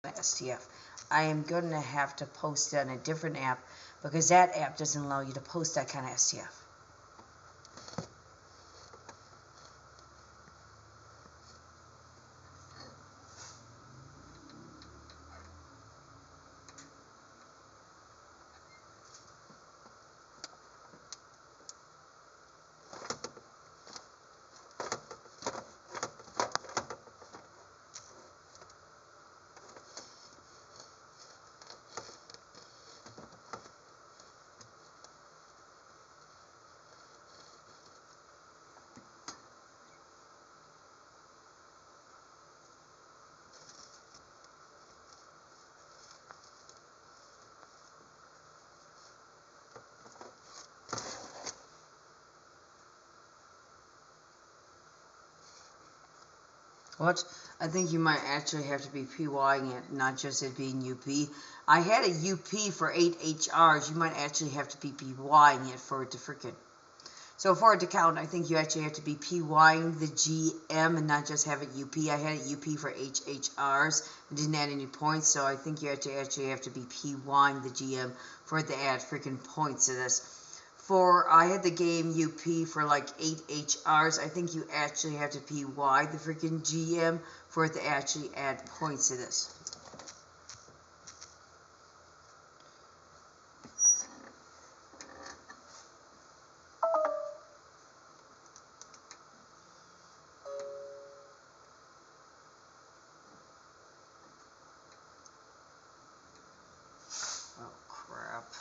STF. I am going to have to post it on a different app because that app doesn't allow you to post that kind of STF. What? I think you might actually have to be PYing it, not just it being UP. I had a UP for 8 HRs. You might actually have to be PYing it for it to freaking. So for it to count, I think you actually have to be PYing the GM and not just have it UP. I had it UP for HRs and didn't add any points, so I think you actually have to be PYing the GM for it to add freaking points to this. I had the game UP for like 8 HRs. I think you actually have to PY the freaking GM for it to actually add points to this. Oh, crap.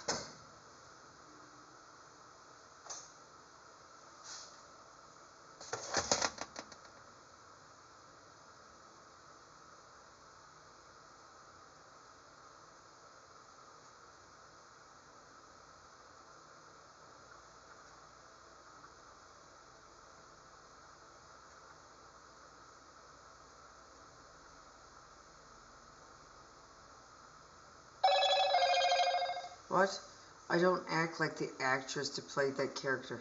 What? I don't act like the actress to play that character.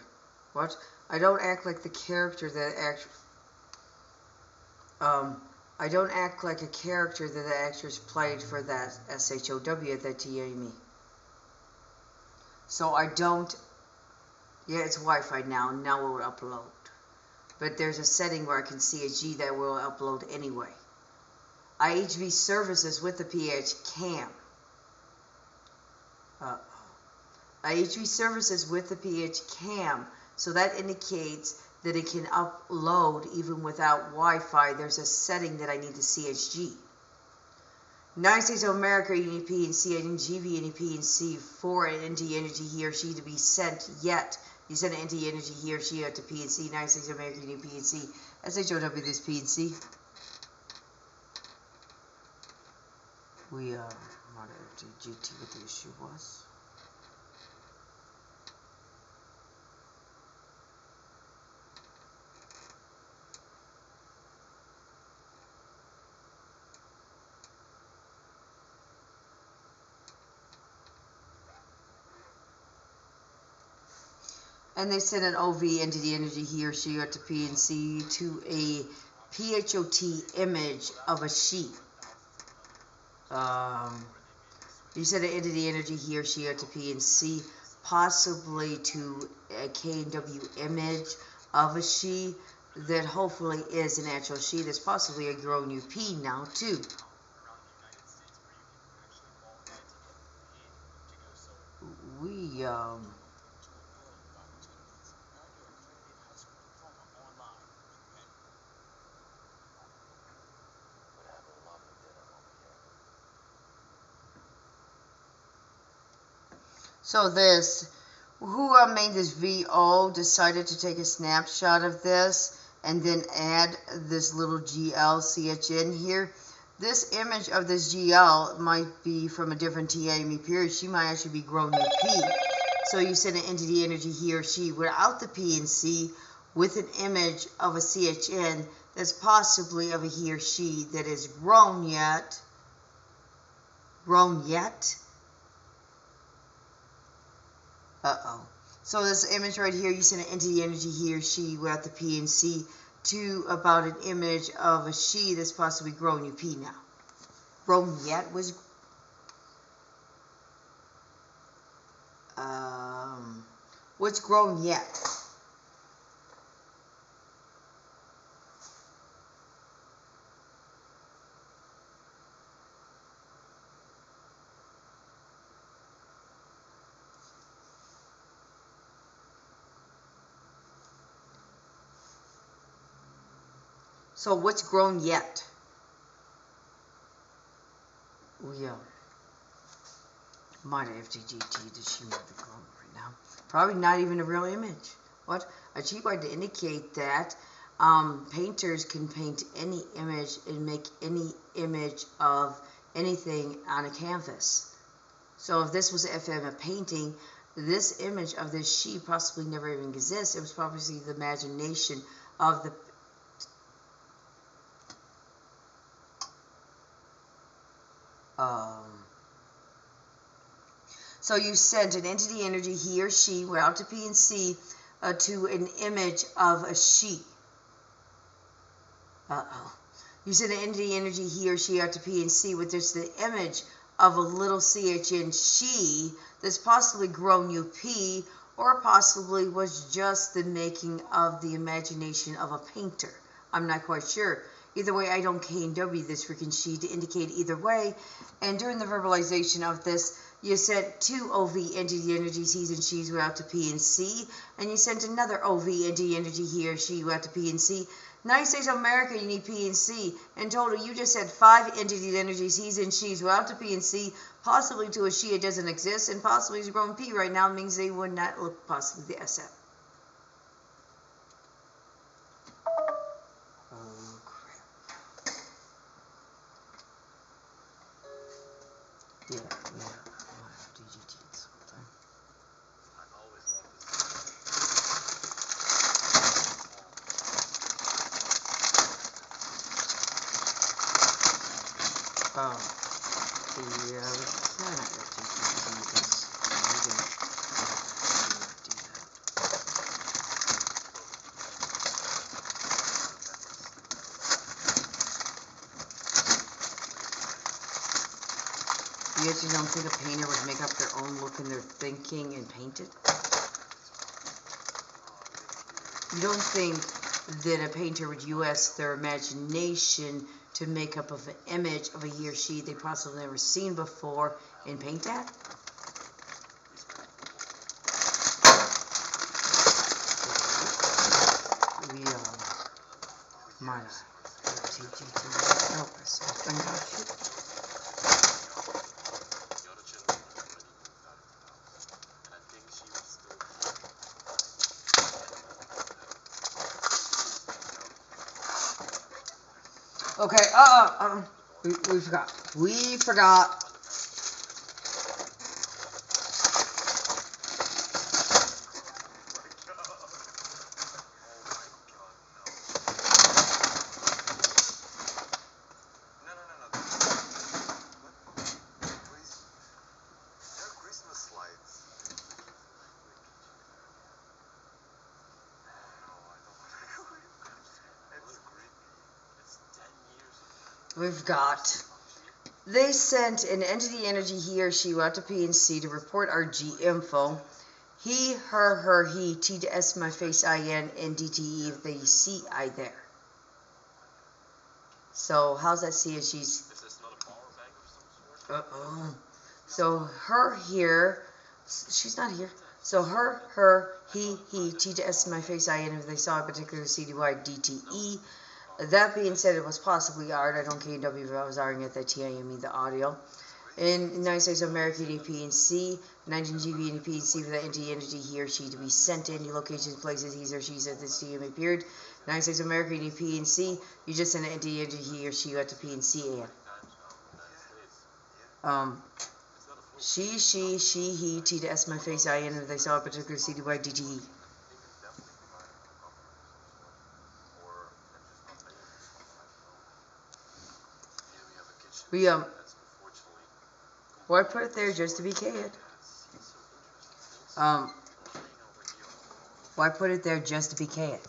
What? I don't act like the character that I don't act like a character that the actress played for that SHOW that TA me. So I don't. Yeah, it's Wi-Fi now. Now it will upload. But there's a setting where I can see a G that will upload anyway. IHV services with the PH cam. IHV services with the PH cam. So that indicates that it can upload even without Wi-Fi. There's a setting that I need to CHG. United States of America, you need PNC, and GV, and PNC for an NT energy he or she to be sent yet. You send an NT energy he or she out to PNC, United States of America, you need PNC. SHOW this PNC. We monitor GT what the issue was. And they send an OV into the energy he or she or to PNC to a PHOT image of a sheep. You send an entity energy he or she or to PNC, possibly to a KW image of a she that hopefully is an actual she that's possibly a grown UP now too. So this, who made this VO decided to take a snapshot of this and then add this little GLCHN here. This image of this GL might be from a different TAME period. She might actually be grown UP. So you send an entity energy he or she without the PNC with an image of a CHN that's possibly of a he or she that is grown yet. So this image right here, you send an entity energy he or she without the PNC to about an image of a she that's possibly grown UP now. grown yet? What's grown yet? So what's grown yet? We might have to GT to she might be grown right now. Probably not even a real image. What? A cheap way to indicate that painters can paint any image and make any image of anything on a canvas. So if this was FM a painting, this image of this she possibly never even exists. It was probably the imagination of the so you sent an entity energy, he or she, out to P and C, to an image of a she. You sent an entity energy, he or she, out to P and C with just the image of a little CHN she that's possibly grown UP or possibly was just the making of the imagination of a painter. I'm not quite sure. Either way, I don't K and W this freaking she to indicate either way. And during the verbalization of this, you sent two OV entity energies, he's and she's, out to P and C. And you sent another OV entity energy, he or she, out to P and C. United States of America, you need P and C. In total, you just said 5 entity energies, he's and she's, out to P and C, possibly to a she it doesn't exist, and possibly is growing P right now means they would not look possibly the SF. Oh, crap. Yeah. DGT this whole time. Yeah, we cannot FTTT this. You actually don't think a painter would make up their own look in their thinking and paint it? You don't think that a painter would use their imagination to make up of an image of a he or she they possibly never seen before and paint that? We might help us. Okay, we forgot. We forgot. We've got. They sent an entity energy he or she out to P and C to report our G info. He, her, he, T to S my face IN and DTE if they see I there. So how's that see as she's? Is this not a power bank of some sort? So her here, she's not here. So her, he, T to S my face IN if they saw a particular CDY DTE. That being said, it was possibly art. I don't KW if I was arguing at that TIME, the audio. In United States of America, you need P and C, 19 GB and P and C for the entity he or she to be sent to any locations, places he or she at this TMA period. United States of America, you need P and C. You just send an entity he or she out to P and C and. She, he, T to S my face IN if they saw a particular CDY DTE. Why put it there just to be K-ed? Why put it there just to be K-ed?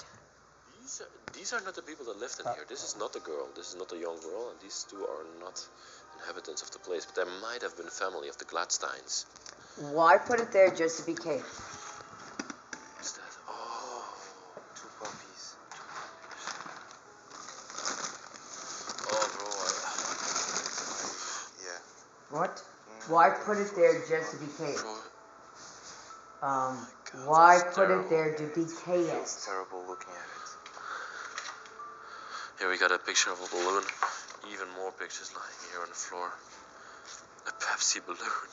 These are not the people that lived in here. This is not the girl. This is not the young girl, and these two are not inhabitants of the place, but there might have been a family of the Gladsteins. Why put it there just to be cave? What's that? Oh, two puppies. Oh, bro. Yeah. What? Why put it there just to be cave? God, Why that's put it terrible. there to be It's chaos? terrible looking at it. Here we got a picture of a balloon. Even more pictures lying here on the floor. A Pepsi balloon.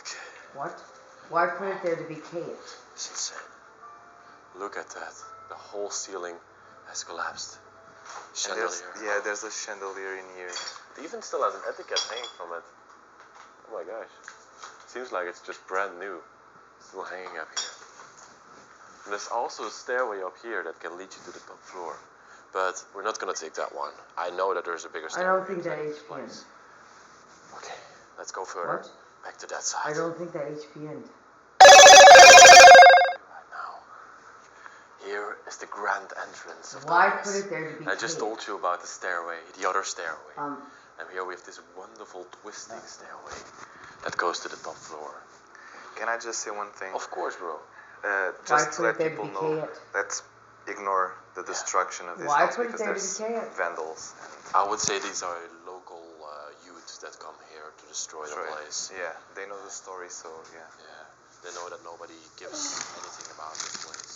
Okay, What? Why put it there to be chaos? it's insane. Look at that. The whole ceiling has collapsed. And Chandelier. there's a chandelier in here. It even still has an etiquette hanging from it. Oh my gosh. Seems like it's just brand new. Still hanging up here. And there's also a stairway up here that can lead you to the top floor. But we're not gonna take that one. I know that there's a bigger I stairway. don't think that inside this HP place. ends. Okay, let's go further. What? Back to that side. I don't think that HP ends. Right now. Here is the grand entrance of the Why house. put it there to be I just cave? told you about the stairway, the other stairway. Um, And here we have this wonderful twisting stairway that goes to the top floor. Can I just say one thing? Of course, bro. Just put to it let there to people be know, chaos? let's ignore the destruction of this Why house put it because there to there's be chaos? vandals. I would say these are local youths that come here to destroy the Right. place. Yeah, they know the story, so yeah. Yeah, they know that nobody gives anything about this place.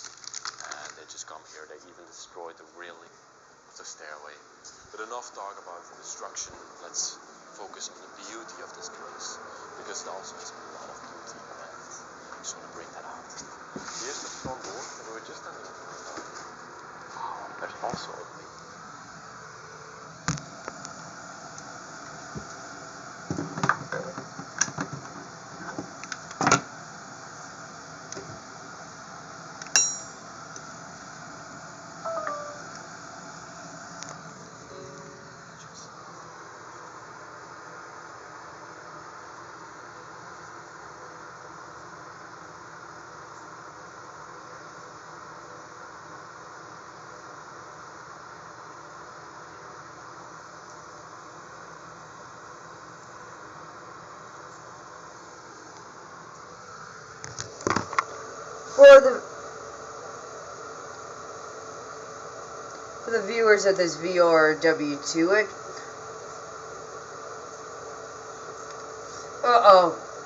And they just come here. They even destroyed the railing of the stairway. But enough talk about the destruction. Let's focus on the beauty of this place. Because it also has a lot of beauty. And I just want to bring that out. Here's the front door. And we were just standing in front of it. Wow, there's also opening. For the viewers of this VRW2 it.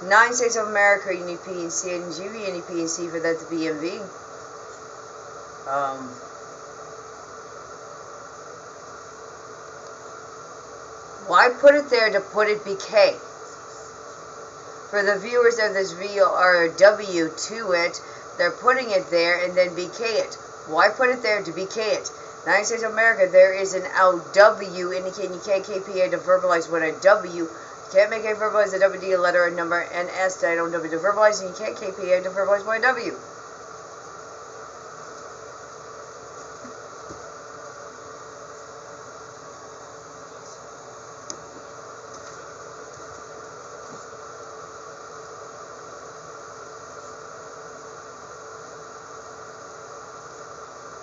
United States of America, you need PNC, and GB, you need PNC for that to BMV. Why put it there to put it BK? For the viewers of this VRW2 it, they're putting it there and then BK it. Why put it there to BK it? United States of America, there is an LW indicating you can't KPA to verbalize what a W. You can't make a verbalize a WD, a letter, a number, and S that I don't W to verbalize, and you can't KPA to verbalize by a W.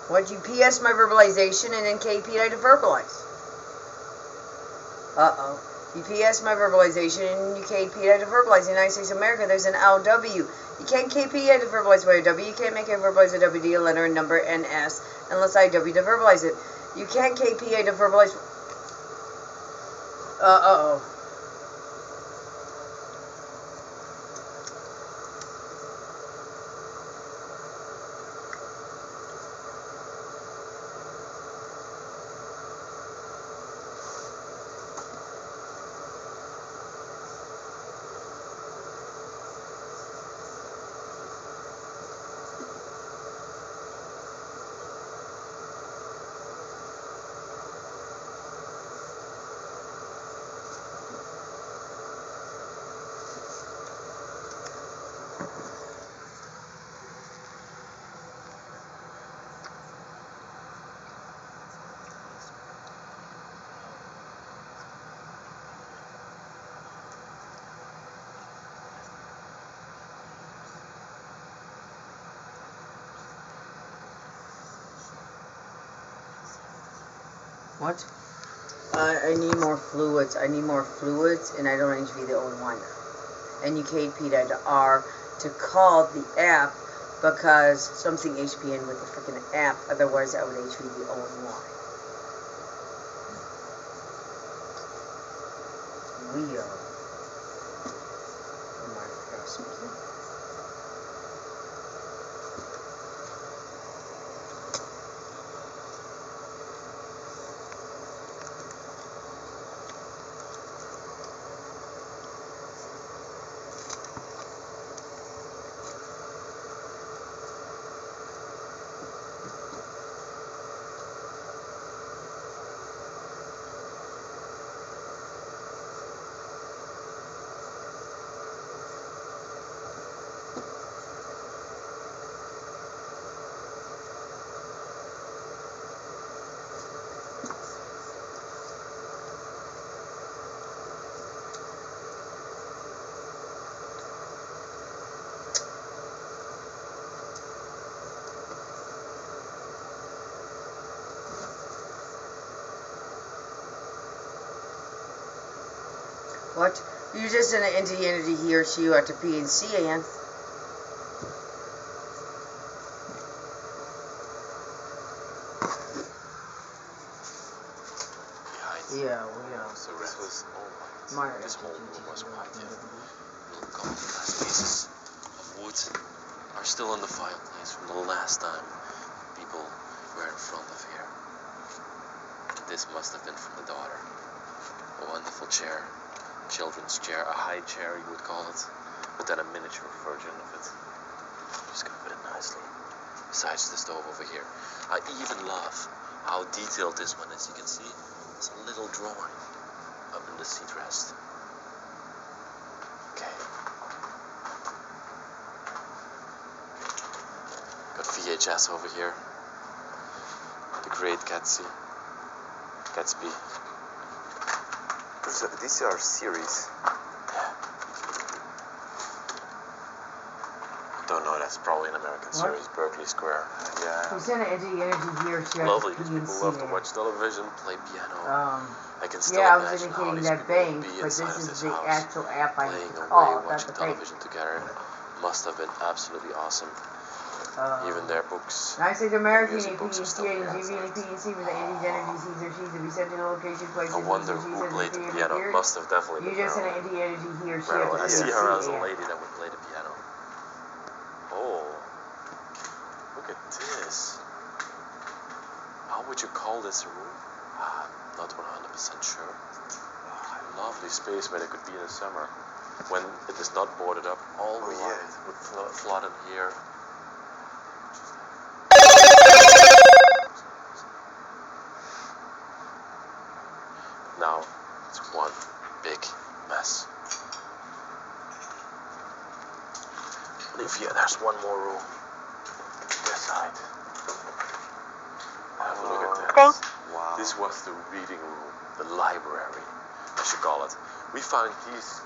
What, you PS my verbalization and then KP I to verbalize? You PS my verbalization and you KP I to verbalize. In the United States of America, there's an LW. You can't KP I to verbalize by a W. You can't make a verbalize a WD, a letter, a number, and S, unless I W to verbalize it. You can't KP I to verbalize. What? I need more fluids. I need more fluids, and I don't need to be the only one. NUKP.R to call the app because something HPN with the freaking app. Otherwise, I would be the only one. We are. Oh my gosh. What? You just sent an entity he or she out to PNC, Ann. Yeah, we know. So this was, oh my, this whole room was white, yeah. Little couple of last pieces of wood are still in the fireplace from the last time people were in front of here. This must have been from the daughter. A wonderful chair. Children's chair, a high chair you would call it, but then a miniature version of it. Just gonna put it nicely besides the stove over here. I even love how detailed this one is. You can see it's a little drawing up in the seat rest. Okay. Got VHS over here. The Great Gatsby. These are series. Don't know, that's probably an American series, Berkeley Square. Yeah. We sent an energy here. Lovely, because people love to watch television, play piano. I can still yeah, I was imagine how indicating these that people bank, would be but this inside of is this the house, actual app I playing away, call. watching television together. Must have been absolutely awesome. Even their books. I said American music books are still PNC and here. GV and PNC with the Andy's Energy Caesar she's to be sent to the location place. I wonder who played the piano. Must have definitely You been just sent Marilyn. an Andy Energy here. Marilyn. I see her as a Yeah. lady that would play the piano. Oh, look at this. How would you call this a room? Not 100% sure. Lovely space where they could be in the summer. When it is not boarded up, all the light would flood in here. Now it's one big mess. Olivia, there's one more room. This side. Have a look at this. Wow. This was the reading room, the library, I should call it. We found these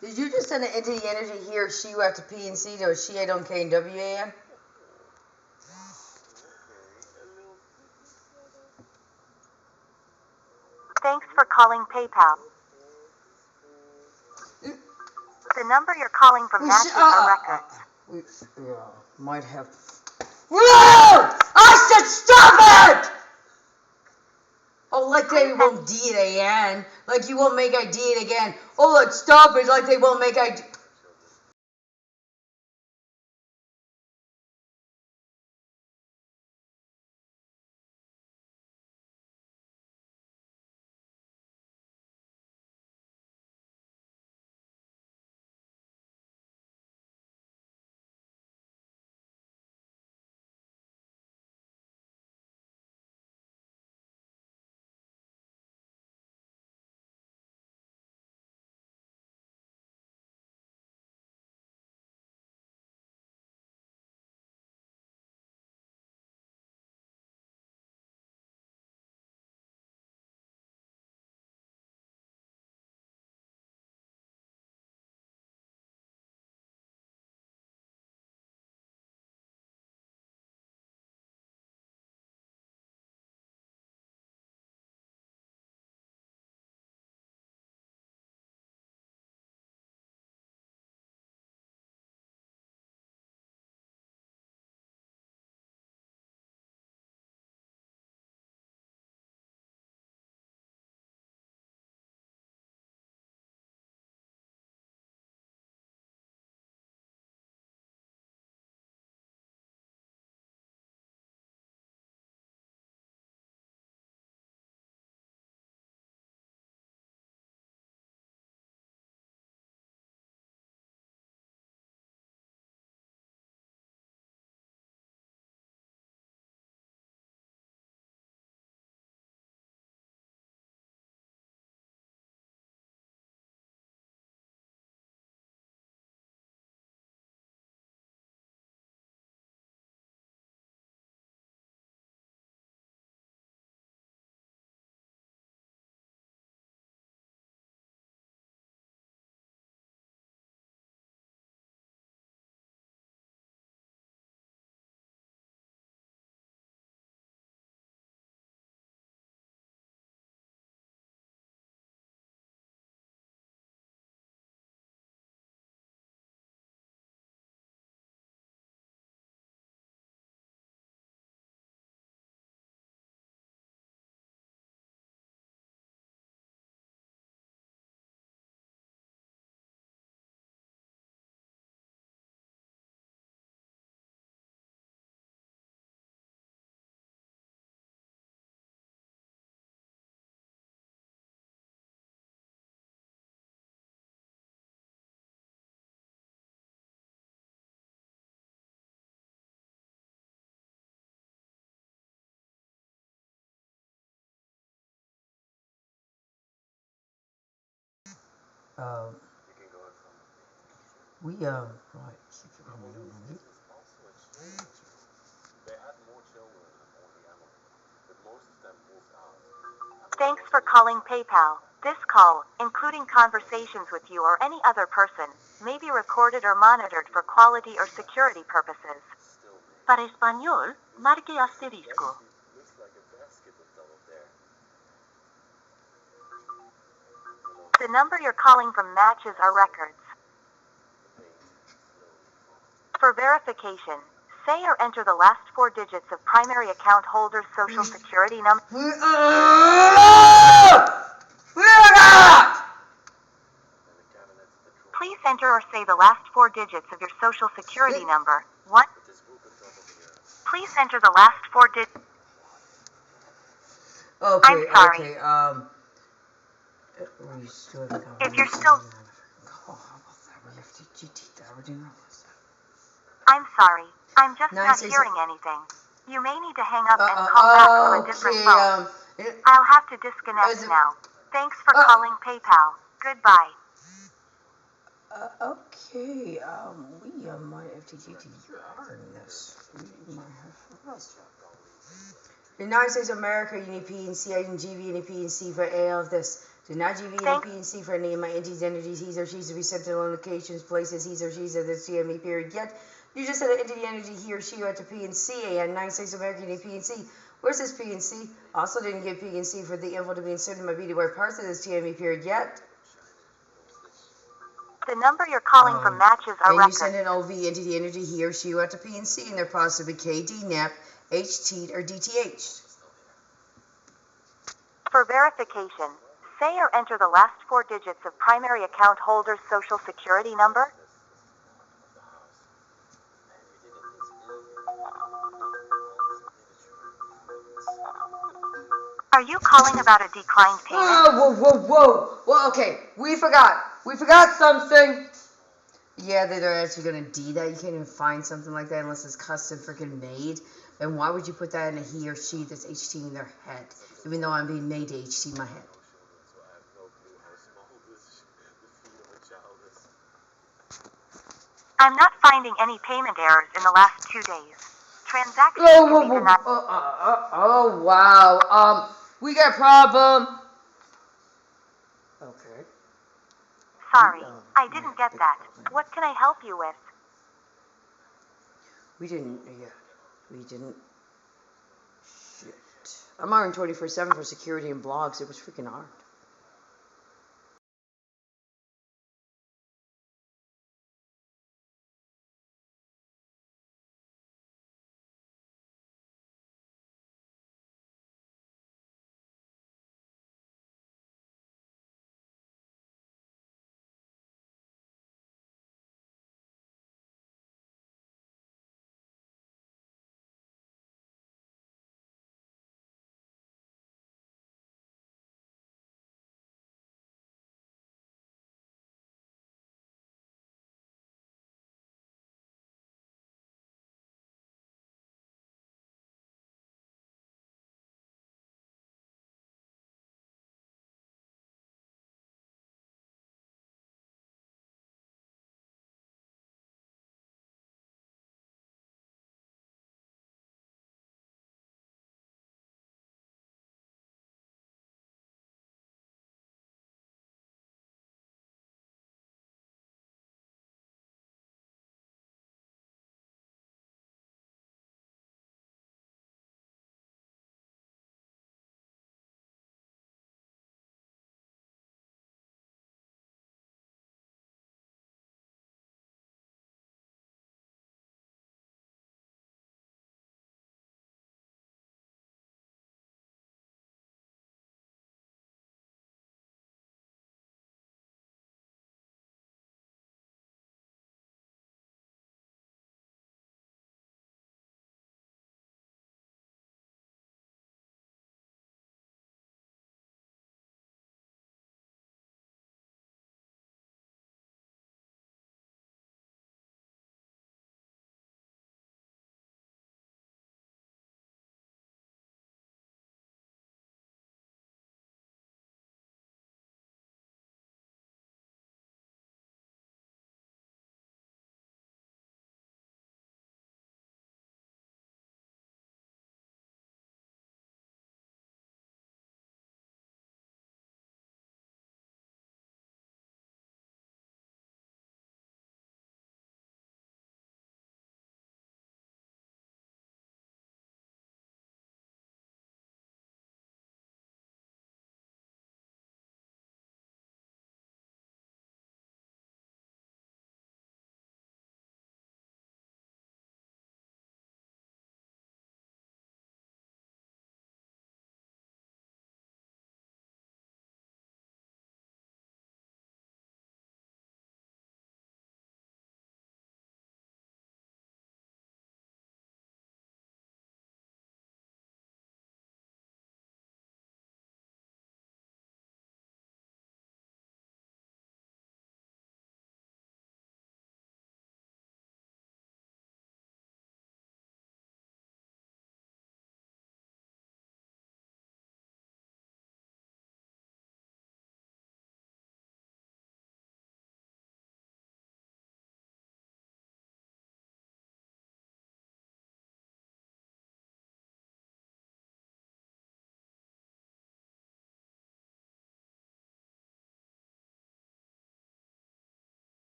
Did you just send an entity energy here, she out to P and C to she on K and WAN? Thanks for calling PayPal. The number you're calling from matches our records. We might have. Whoa! I said stop it! Oh, like they won't D it again. Like you won't make I D it again. Oh, like stop it. Like they won't make I D. We They had more children than only Emily, but most of them moved out. Thanks for calling PayPal. This call, including conversations with you or any other person, may be recorded or monitored for quality or security purposes. Para español, marque asterisco. Looks like a basket of double there. The number you're calling from matches our records. For verification, say or enter the last 4 digits of primary account holder's social security number. Please enter or say the last 4 digits of your social security number. 1. Please enter the last 4 digits. Okay, I'm sorry. okay, If you're still... I'm sorry. I'm just not hearing anything. You may need to hang up and call back from a different phone. I'll have to disconnect now. Thanks for calling PayPal. Goodbye. Okay, we might have to get to your in this. We might have. In the United States of America, you need P and C, I need GV, you need P and C for all of this. Do not give any Thanks. PNC for any of my entities, energies, he's or she's to be sent to locations, places, he's or she's at the CME period. Yet, you just said an entity, energy, he or she had to PNC and 96 American PNC. Where's this PNC? Also didn't get PNC for the info to be inserted in my BDY parts of this TME period yet. The number you're calling from matches a And you record. send an OV entity, energy, he or she had to PNC and they're possibly KD, NAP, HT, or DTH. For verification, say or enter the last 4 digits of primary account holder's social security number. Are you calling about a declined payment? Whoa, okay, we forgot something. Yeah, they're actually gonna D that. You can't even find something like that unless it's custom freaking made. And why would you put that in a he or she that's HT in their head? Even though I'm being made to HT my head. I'm not finding any payment errors in the last 2 days. Transactions can be denied. Oh, wow. We got a problem. Okay. Sorry, I didn't get that. What can I help you with? We didn't. Shit. I'm on 24/7 for security and blogs. It was freaking hard.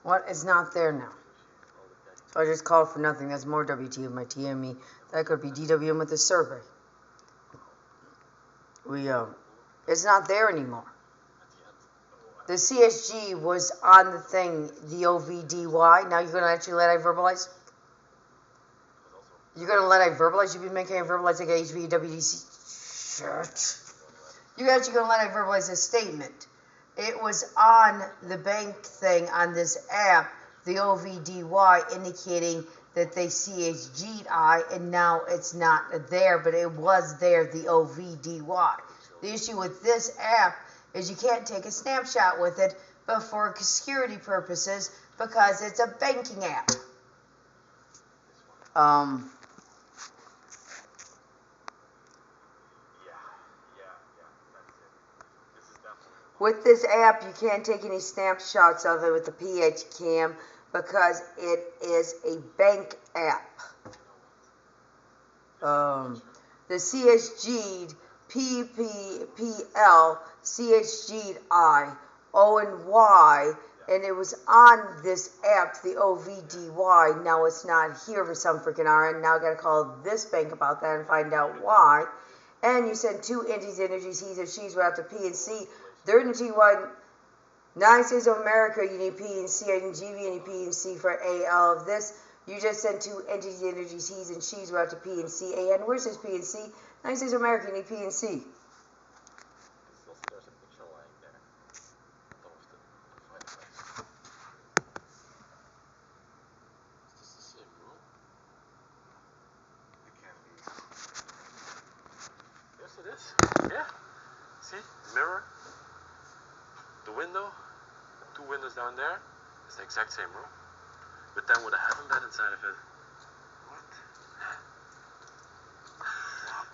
What? It's not there now. So I just called for nothing. That's more WT of my TME. That could be DWM with the survey. It's not there anymore. The CSG was on the thing, the OVDY. Now you're going to actually let I verbalize? You're going to let I verbalize? You've been making I verbalize like HVWDC. Shit. You're actually going to let I verbalize this statement. It was on the bank thing on this app, the OVDY, indicating that they CSG'd I, and now it's not there, but it was there, the OVDY. The issue with this app is you can't take a snapshot with it, but for security purposes, because it's a banking app. With this app, you can't take any snapshots of it with the PH Cam because it is a bank app. The CSG'd PPPL CSG'd I O and Y, and it was on this app, the OVDY. Now it's not here for some freaking RN. Now I gotta call this bank about that and find out why. And you send two entities, energies, he's or she's right after P and C. Third entity, United States of America, you need P and C, and GB, you need P and C for AL of this. You just send two entities, energies, he's and she's right after P and C. And where's this P and C? United States of America, you need P and C. It is. Yeah. See? Mirror. The window. Two windows down there. It's the exact same room. But then with a heaven bed inside of it. What?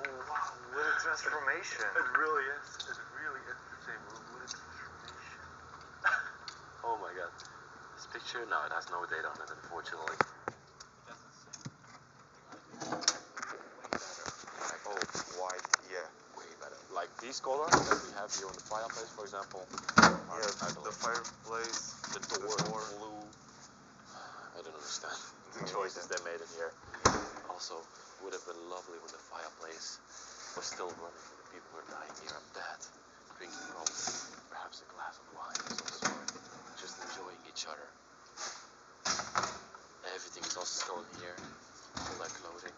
Wow, what a transformation. It really is. It really is the same room. What a transformation. Oh my god. This picture, no, it has no date on it, unfortunately. Oh, white, yeah. Way better. Like these colors that we have here on the fireplace, for example. Yeah, the fireplace, the door, blue. I don't understand the choices they made in here. Also, it would have been lovely when the fireplace was still running when the people were lying here in bed, drinking rum, perhaps a glass of wine of some sort, just enjoying each other. Everything is also stored here, all their clothing.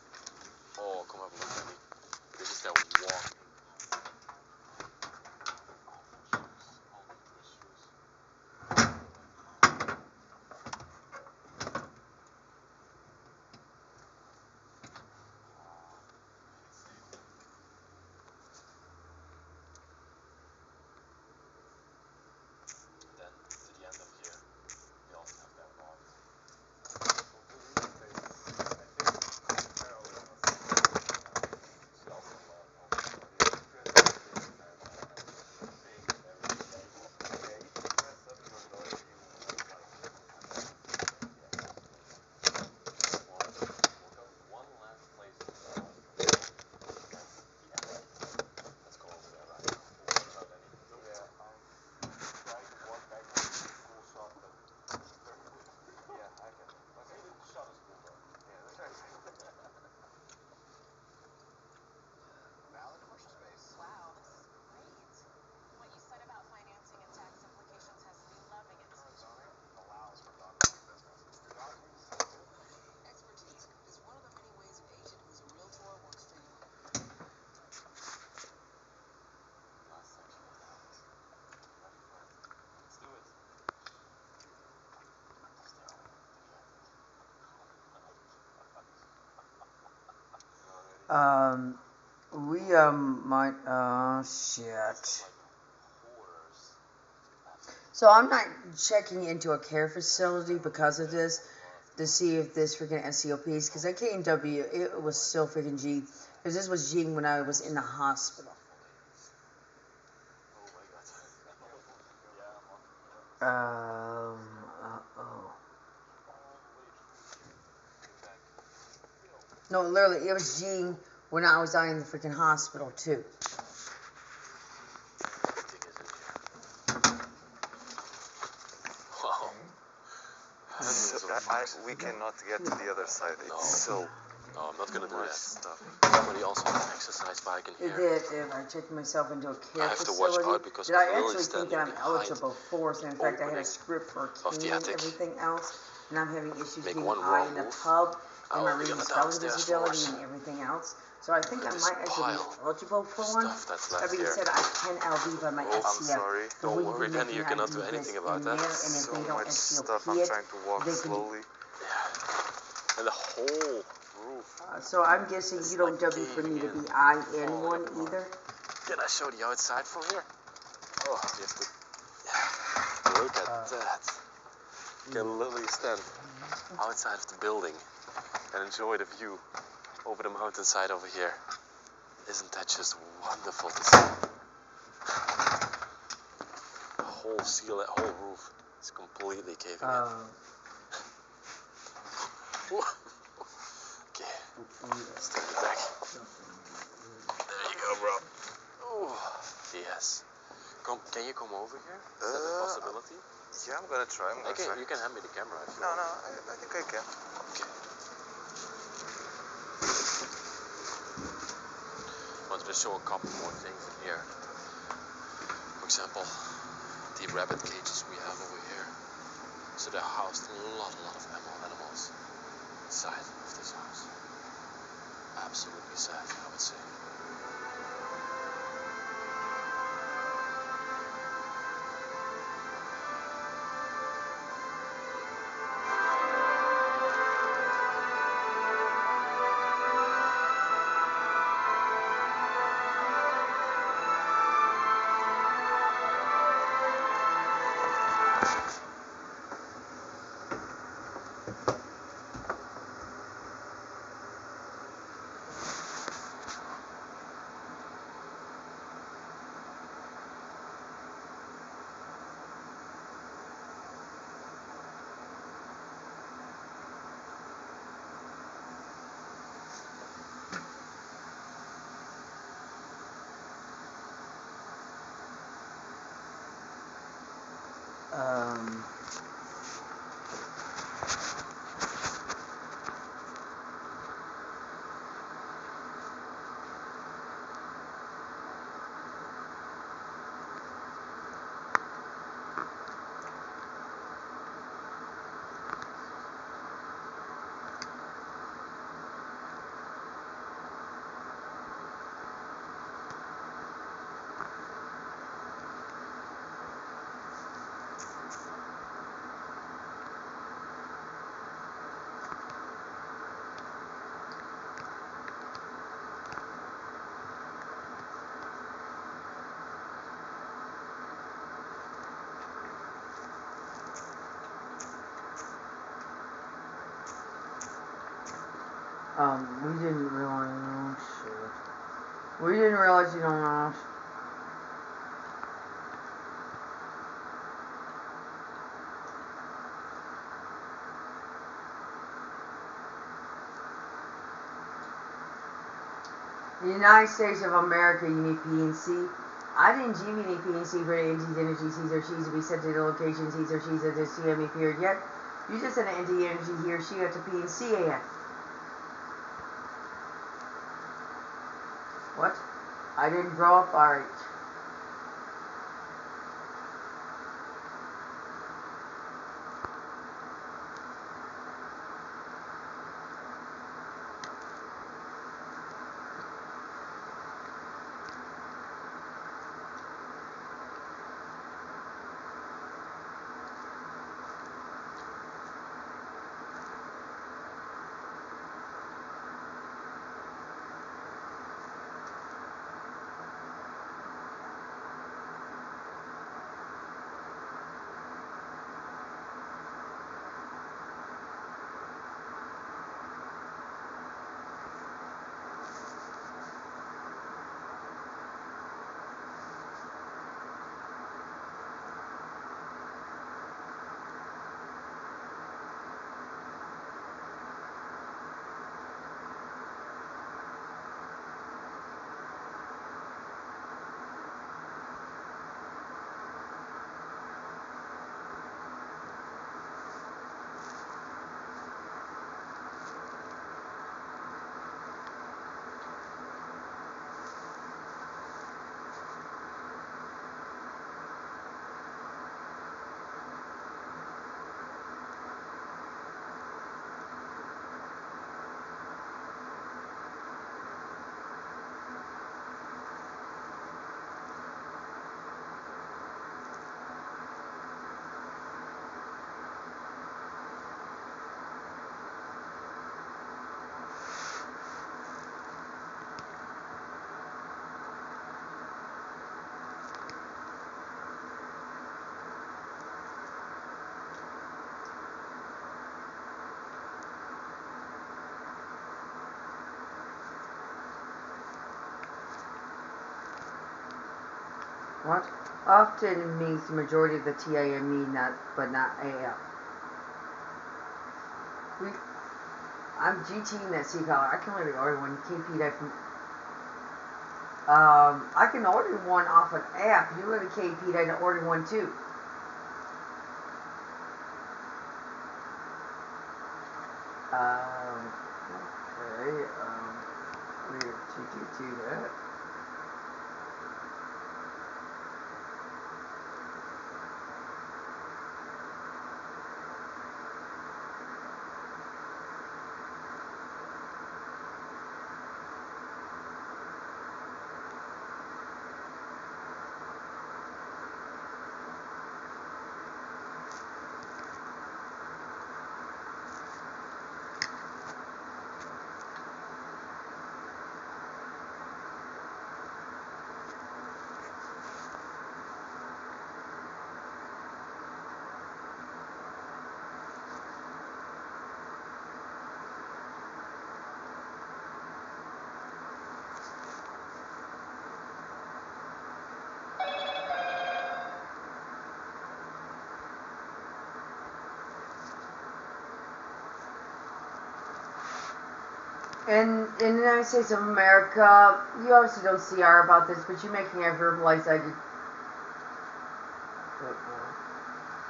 Oh, come have a look at me. This is their walking. Shit. So I'm not checking into a care facility because of this to see if this freaking SCOPs, because at KNW, it was still freaking G, because this was G when I was in the hospital. No, literally, it was G when I was in the freaking hospital, too. Wow. hundreds of bucks. we cannot get to the other side. No. It's so No, I'm not gonna do much that. stuff. Somebody also has an exercise bike in here. That I checked myself into a care I have to watch facility out because that I Lily actually think that I'm standing behind eligible for. So in fact, I had a opening script for a of the cane and attic. everything else, and I'm having issues Make being one high wrong in the move, tub I and my will be on reading the spelling downstairs disability floors. and everything else. So I think Look I at might this actually be pile eligible for of one. stuff that's That left being here. said, I can LV by my Oh, I'm SCF. sorry. but Don't we worry, do Danny, make you an cannot ID do anything list about in that. there, and if So they don't much stuff. SCOP I'm it, trying to walk they can be slowly. Yeah. And the whole roof. So I'm guessing It's you don't like W for me to caving be in. IN Falling one apart. either. Can I show the outside from here? Oh, you have to. Yeah. Look at that. Can literally stand outside of the building and enjoy the view over the mountainside over here. Isn't that just wonderful to see? The whole ceiling, whole roof is completely caving in. Okay, stand it back. There you go, bro. Oh, yes. Can you come over here? Is that a possibility? Yeah, I'm gonna try. You can hand me the camera if you No, want. I think I can. Okay. Wanted to show a couple more things in here. For example, the rabbit cages we have over here. So they're housed a lot of animals inside of this house. Absolutely sad, I would say. We didn't realize. Oh shit. We didn't realize you don't know. The United States of America, you need PNC. I didn't give you any PNC for the NT's energy he's or she's to be sent to the locations he's or she's at the CME period yet. You just sent an NT energy he or she at the PNC at. What? I didn't draw up. Alright. What? Often means the majority of the TIME, but not AF. I'm GTing that C color. I can only order one KP that from. I can order one off an app. You go to KP that and order one too. Okay. We're GT that. In the United States of America, you obviously don't CR about this, but you're making it verbalize that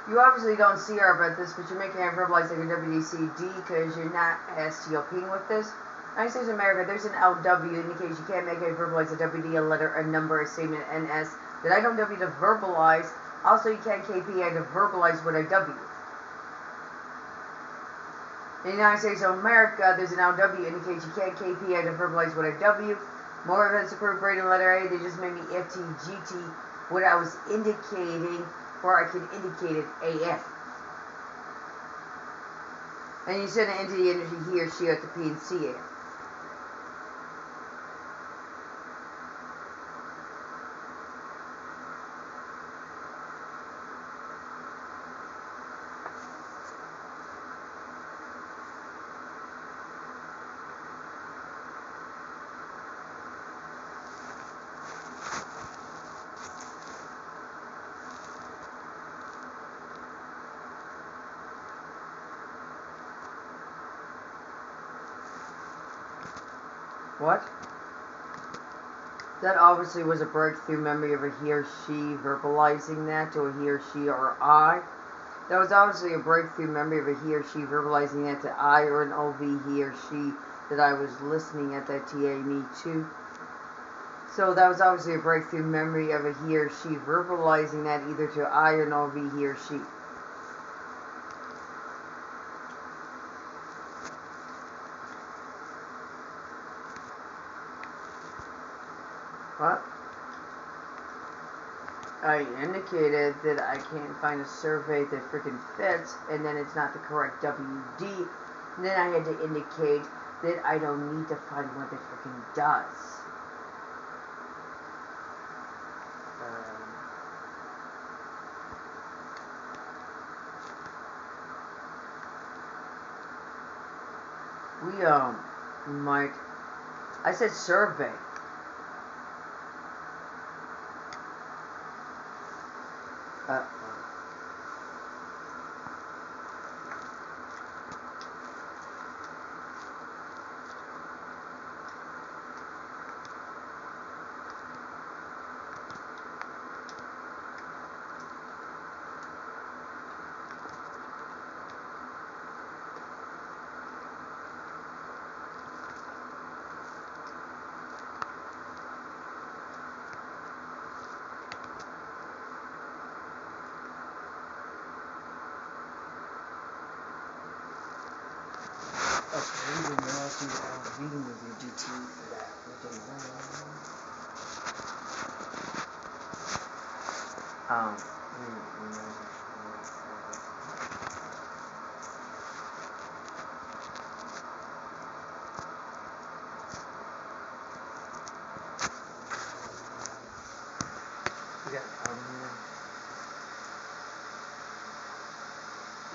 you obviously don't CR about this, but you're making it verbalize like a WDCD because you're not STOPing with this. United States of America, there's an LW indicates you can't make it verbalize a WD, a letter, a number, a statement, NS that I don't W to verbalize. Also, you can't KP to verbalize what I W. In the United States of America, there's an LW indicates you can't KP to verbalize what I W. More events approved greater than letter A, they just made me FTGT what I was indicating, or I can indicate it AF. And you send it into the energy he or she at the P and C AF. What? That obviously was a breakthrough memory of a he or she verbalizing that to a he or she or I. That was obviously a breakthrough memory of a he or she verbalizing that to I or an OV he or she that I was listening at that TA me to. So that was obviously a breakthrough memory of a he or she verbalizing that either to I or an OV he or she. What? I indicated that I can't find a survey that freaking fits, and then it's not the correct WD. And then I had to indicate that I don't need to find one that freaking does. Might. I said survey. Reading with your GT for that.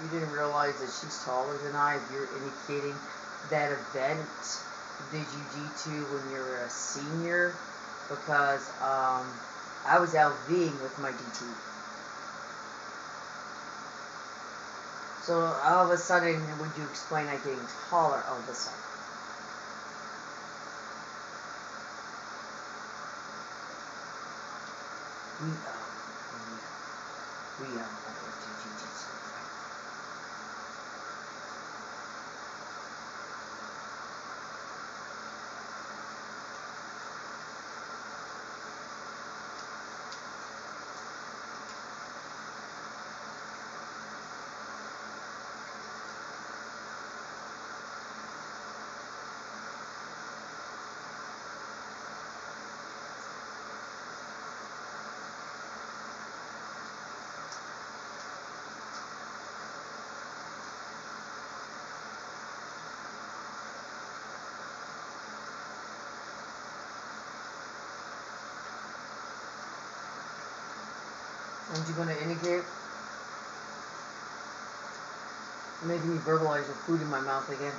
You didn't realize that she's taller than I. If you're indicating that event, did you G2 when you're a senior? Because I was LVing with my DT. So all of a sudden, would you explain I'm getting taller all of a sudden? We are GT. Aren't you going to indicate? Making me verbalize with food in my mouth again.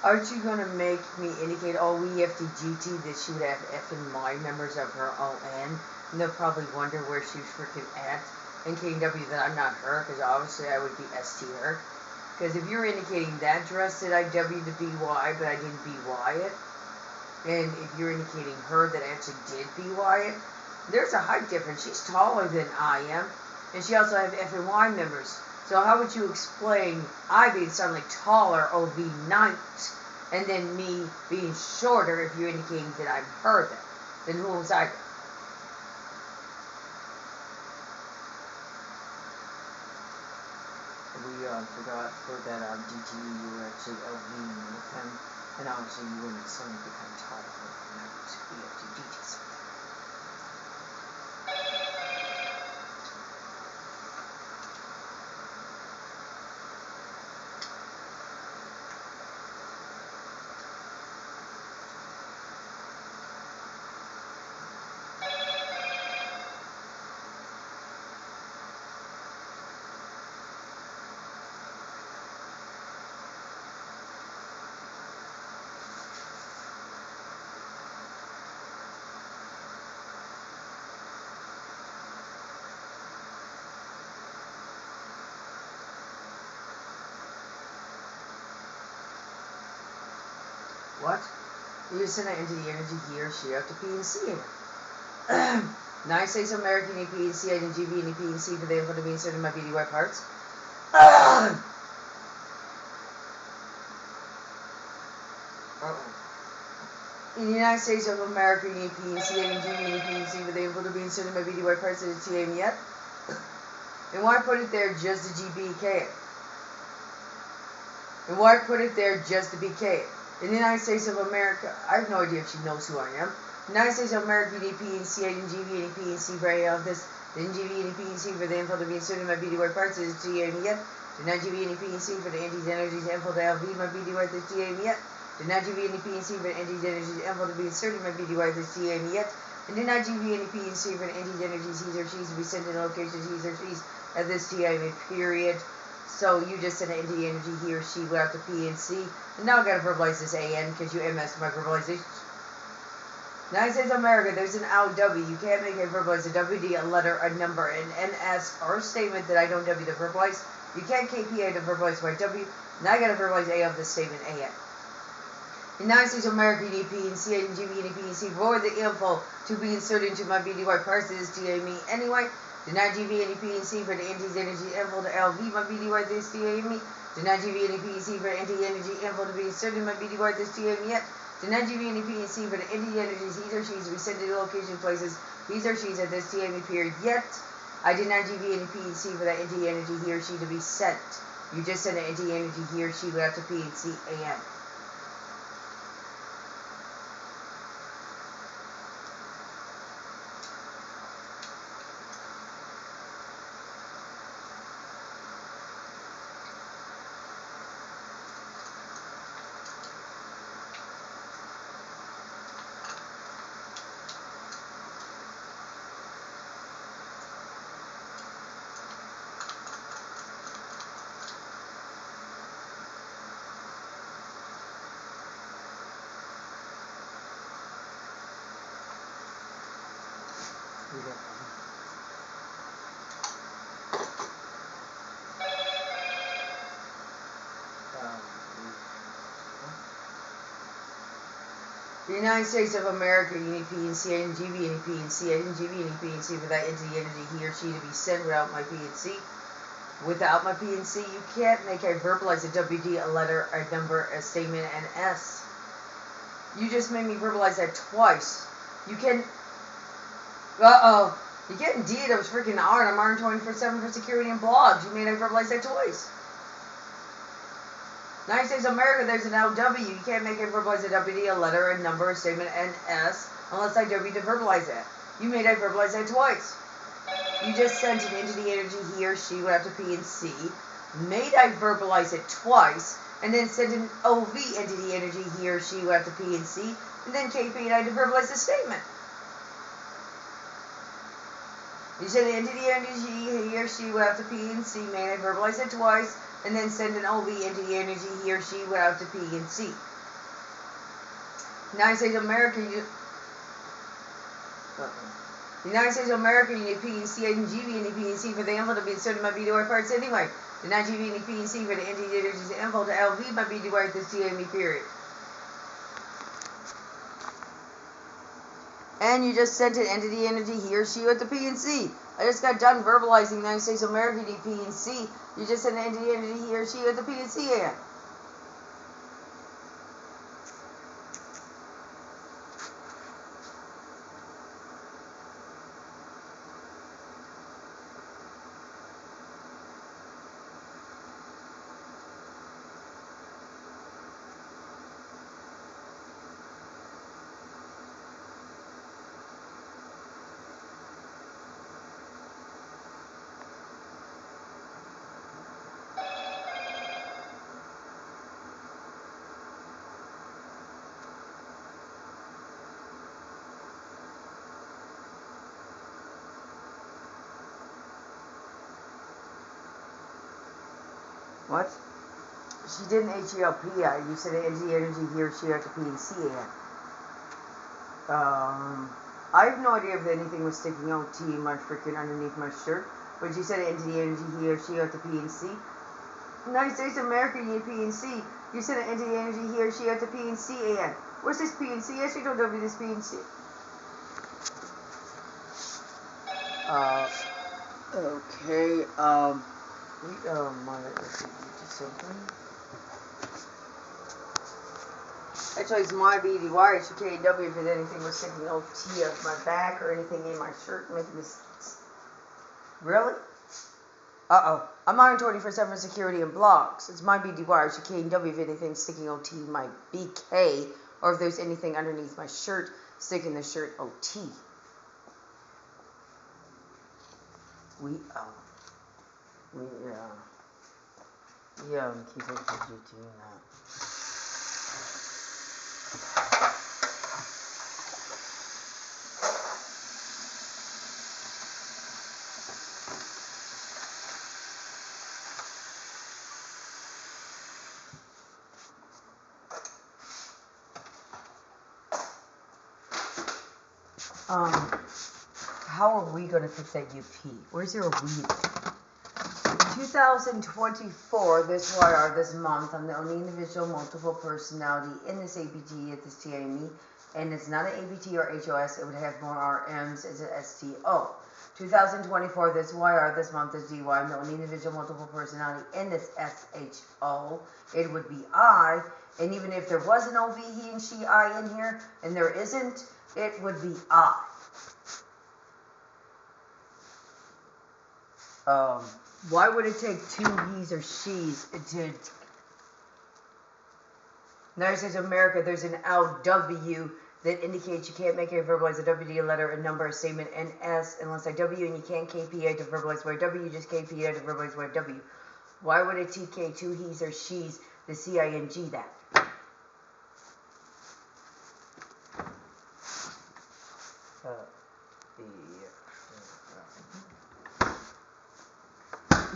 Aren't you going to make me indicate, oh, we have to GT that she would have F and Y members of her ON? And they'll probably wonder where she's freaking at. And KW that I'm not her, because obviously I would be ST her. Because if you're indicating that dress that I W to BY, but I didn't BY it, and if you're indicating her that I actually did BY it, there's a height difference. She's taller than I am, and she also has F and Y members. So how would you explain I being suddenly taller, OV night, and then me being shorter if you're indicating that I'm her then? Then who was I? We forgot for that DT you were actually LVing with him, and obviously you wouldn't suddenly become taller overnight. We have to DT something. What? You send it into the energy here, she have to P and C in it. Now I say some American EP and C, I didn't GB and EP and C for the info to be inserted in my BDY parts. Uh-oh. In the United States of America, EP and C, I didn't GB and EP and C for the info to be inserted in my BDY parts that it's TM yet. And why put it there just to GBK? And why put it there just to BK? In the United States of America, I have no idea if she knows who I am. In the United States of America, EP and C, I didn't GB and EP and C for any of this. Didn't GB and EP and C for the info to be inserted in my BDY parts that it's TM yet. Did not GB and EP and C for the anti energies info to LV my BDY that's TM yet. Did not GB and EP and C for the anti energies info to be inserted in my BDY that's TM yet. And did not GB and EP and C for the anti energies he's or she's to be sent in locations he's or she's at this TM period. So you just sent an ND energy he or she without the P and C. And now I gotta verbalize this AN because you MS my verbalization. United States of America, there's an LW. You can't make it verbalize a WD, a letter, a number, an NS, or a statement that I don't W to verbalize. You can't KPA to verbalize my W. Now I gotta verbalize A of the statement AN. United States of America, EP and C, and GB and EP and C for the info to be inserted into my BDY parts that is TA me anyway. The 9GB and EP and C for the anti-energy info to LV my BDY this TA me. The 9GB and EP and C for the anti-energy info to be inserted in my BDY this TA me yet. The 9GB and EP and C for the anti-energies he's or she's to be sent to the location places he's or she's at this TA me period yet. I did 9GB and EP and C for the anti-energy he or she to be sent. You just sent an anti-energy he or she without the P and C AM. The United States of America, you need P and C, I N G V, you need P and C, I N G V, you need P and C for that entity, he or she to be sent without my P and C. Without my P and C, you can't make a verbalize a WD, a letter, a number, a statement, and S. You just made me verbalize that twice. You can... Uh-oh. You get indeed, I was freaking R, and I'm R 24/7 for security and blogs. You made I verbalize that twice. United States of America, there's an LW. You can't make it verbalize a WD, a letter, a number, a statement, and S, unless I W to verbalize that. You made I verbalize that twice. You just sent an entity energy, he or she would have to P and C. Made I verbalize it twice, and then sent an OV entity energy, he or she would have to P and C, and then KP and I to verbalize the statement. You said an entity energy, he or she would have to P and C, made I verbalize it twice, and then send an OV entity energy, he or she would have to P and C. United States of America, United States of America, you need P and C, and GV, and P and C for the info to be inserted in my BDY parts anyway. The not GV and P and C for the entity energies info to LV my BDY this TME period. And you just sent an entity energy, he or she with the P and C. I just got done verbalizing United States of America, you need P and C. You just sent an entity energy, he or she with the P and C in. What? She did an HELP. You said an entity energy, he or she had to P and C in. I have no idea if anything was sticking OT in my freaking underneath my shirt, but you said an entity energy, he or she had to P and C. United States of America, you need P and C. You said an entity energy, he or she had to P and C in. Where's this P and C? Actually, don't W this P and C. Okay, something. Actually, it's my BDY. It's your KW if anything was sticking OT up my back or anything in my shirt making this. Really? Uh-oh. I'm on 24/7 security and blogs. It's my BDY. It's your KW if anything's sticking OT in my BK or if there's anything underneath my shirt sticking the shirt OT. Yeah, I'm keeping doing that. How are we going to fix that UP? Where's your weed? 2024, this YR, this month, I'm the only individual multiple personality in this ABG at this TIME, and it's not an ABT or HOS, it would have more RMs as an STO. 2024, this YR, this month, this DY, I'm the only individual multiple personality in this SHO, it would be I, and even if there was an OV, he and she, I in here, and there isn't, it would be I. Why would it take two he's or she's to... United States of America, there's an LW that indicates you can't make it verbalize a WD, a letter, a number, a statement, and S unless I W, and you can't KPA to verbalize where W, just KPA to verbalize where W. Why would it TK two he's or she's the CING that?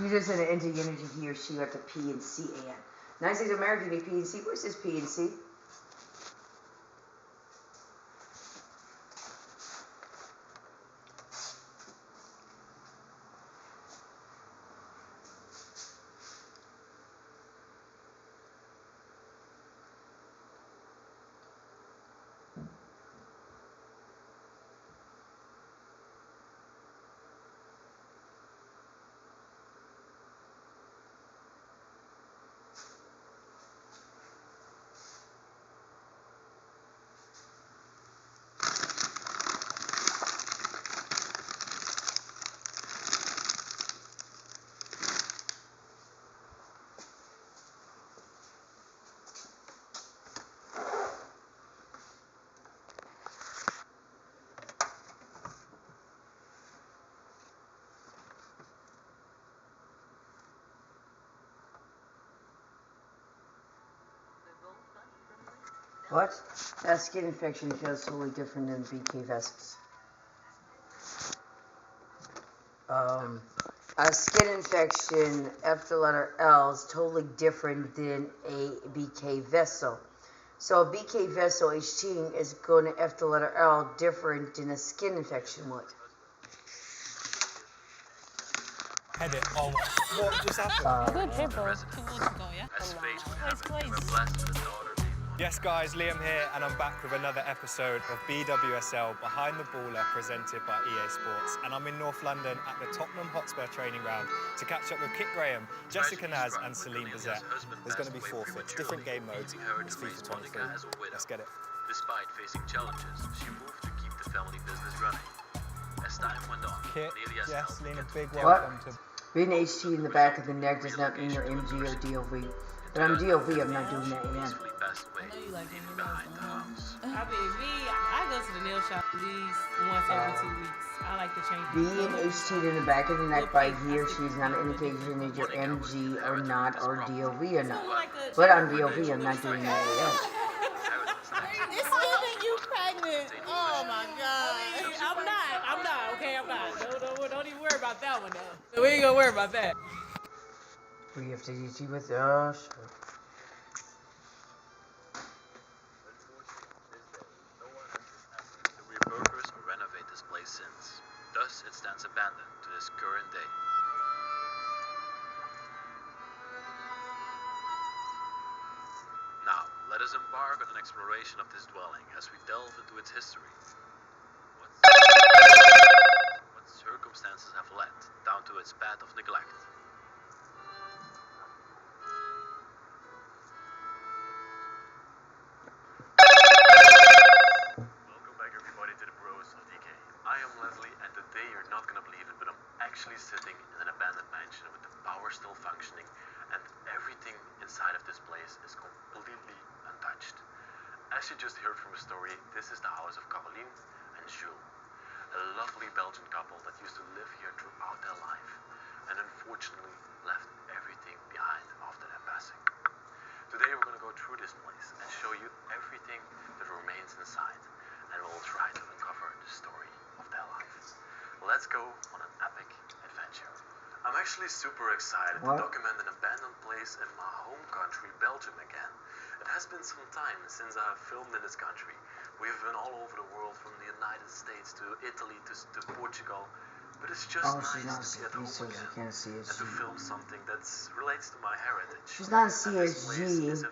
You just said an entity energy he or she got the P and C and. United States of America, you need P and C. Where's this P and C? What? That skin infection feels totally different than BK vessels. A skin infection, after the letter L, is totally different than a BK vessel. So a BK vessel HT is going to, after the letter L, different than a skin infection would. Edit. Oh, what just happened? Good dribble. Yes, guys, Liam here, and I'm back with another episode of BWSL Behind the Baller presented by EA Sports. And I'm in North London at the Tottenham Hotspur training ground to catch up with Kit Graham, Jessica Naz, and Celine Bazette. There's going to be forfeits, different game modes. It's FIFA 23. Let's get it. Despite facing challenges, she moved to keep the family business running. As time went on, Kit, Nelia yes, Snell Celine, a began to big forget welcome to... Being HT in the back of the neck does not mean you're MG or DOV. But I'm DOV, I'm not doing that AM. peacefully passed away, I know you like leaving him behind the house. I mean, I go to the nail shop at least once every 2 weeks. I like to change. Being HT in the back of the neck by he or she is not an indication that you're MG or not, or DOV or not. But I'm DOV, I'm not doing that AM. It's giving you pregnant. Oh my God. I'm not. Okay, I'm not. Don't even worry about that one though. We ain't gonna worry about that. We have to DT with us. To repurpose or renovate this place since. Thus, it stands abandoned to this current day. Now, let us embark on an exploration of this dwelling as we delve into its history. What circumstances have led down to its path of neglect? Welcome back everybody to the Bros of DK. I am Leslie, and today you're not gonna believe it, but I'm actually sitting in an abandoned mansion with the power still functioning, and everything inside of this place is completely untouched. As you just heard from the story, this is the house of Caroline and Jules, a lovely Belgian couple that used to live here throughout their life, and unfortunately left everything behind after their passing. Today we're going to go through this place and show you everything that remains inside, and we'll try to uncover the story of their life. Let's go on an epic adventure. I'm actually super excited to document an abandoned place in my home country, Belgium again. It has been some time since I have filmed in this country. We've been all over the world, from the United States to Italy to Portugal. But it's just nice to be at home again and to film something that relates to my heritage. She's not a CSG.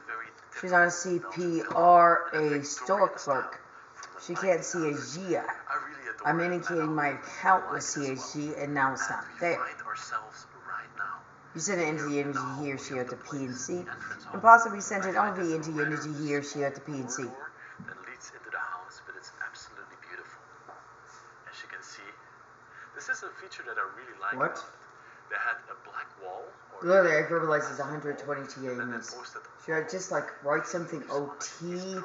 She's not a CP or a store clerk. She can't see a GIA. I'm indicating my account with CSG, and now it's not there. You sent it into the energy he or she at the PNC, and possibly sent it only into the energy he or she at the PNC. That leads into the house, but it's absolutely beautiful. As you can see, this is a feature that I really like. What? They had a black wall. Literally, I realized it's 120 TA units. Should I just like write something OT?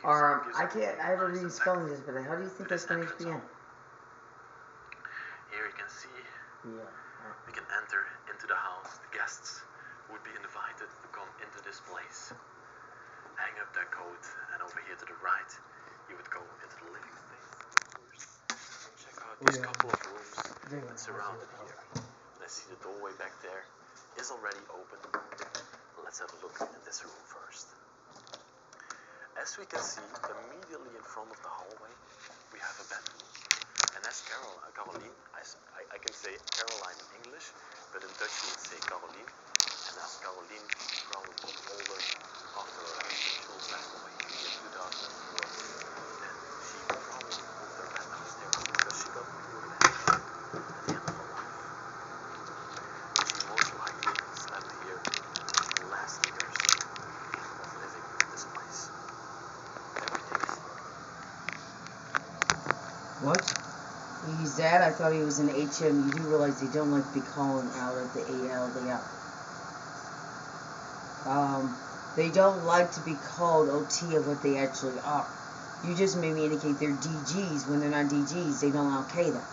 Or I can't. I haven't really spelling this, but how do you think that's going to be? Here you can see. Yeah. We can enter into the house. The guests would be invited to come into this place, hang up their coat, and over here to the right, you would go into the living space. Check out these couple of rooms that surround it here. And I see the doorway back there is already open. Let's have a look in this room first. As we can see, immediately in front of the hallway, we have a bedroom. And as Caroline, I can say Caroline in English, but in Dutch you would say Caroline. And as Caroline probably got older after Jules passed away in 2004, then she probably moved her bed downstairs because she got really at the end of her life. She most likely slept here the last years of living in this place. Everything is What? He's that? I thought he was an HM. You do realize they don't like to be calling out at the AL. They don't like to be called OT of what they actually are. You just made me indicate they're DGs when they're not DGs. They don't okay that.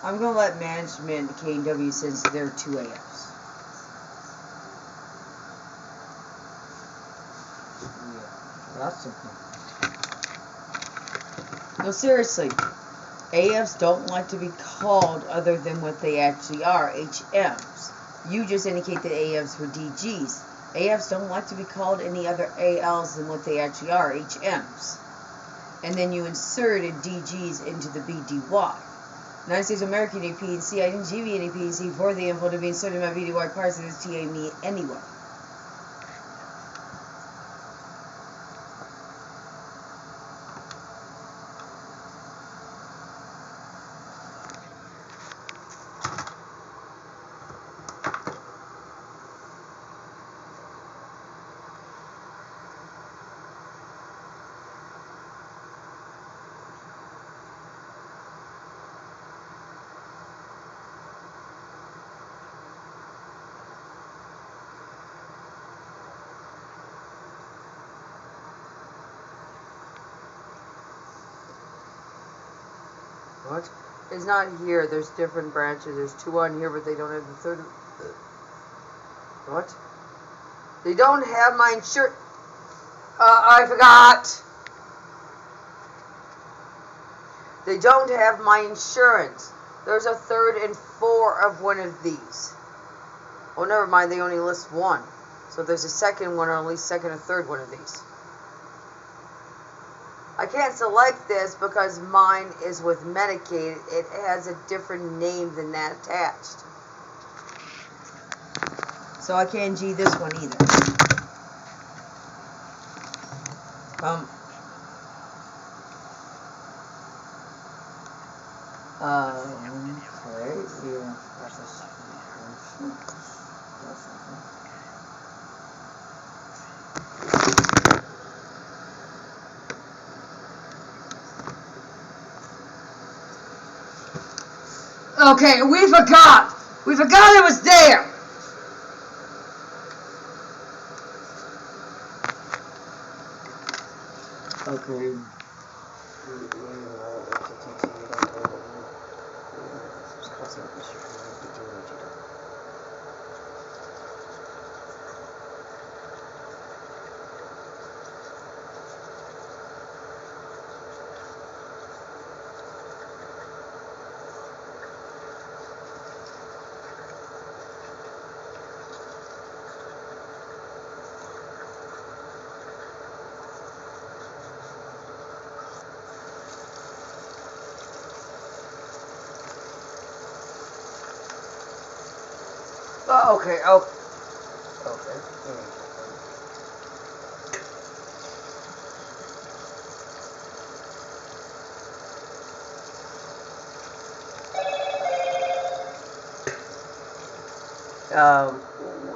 I'm going to let management, K&W, since they're 2 AFs. That's something. No, seriously. AFs don't like to be called other than what they actually are, HMs. You just indicate that AFs were DGs. AFs don't like to be called any other ALs than what they actually are, HMs. And then you inserted DGs into the BDY. United States of America, any PNC, I didn't give you any PNC for the info to be inserted in my BDY parts of this TA me anyway. What? It's not here. There's different branches. There's 2 on here, but they don't have the third. What? They don't have my insurance. I forgot. They don't have my insurance. There's a 3rd and 4 of one of these. Oh, never mind. They only list 1. So if there's a 2nd one, or at least 2nd or 3rd one of these. I can't select this because mine is with Medicaid. It has a different name than that attached. So I can't G this one either. Okay, yeah. Okay, we forgot. We forgot it was there. Okay. Okay, okay.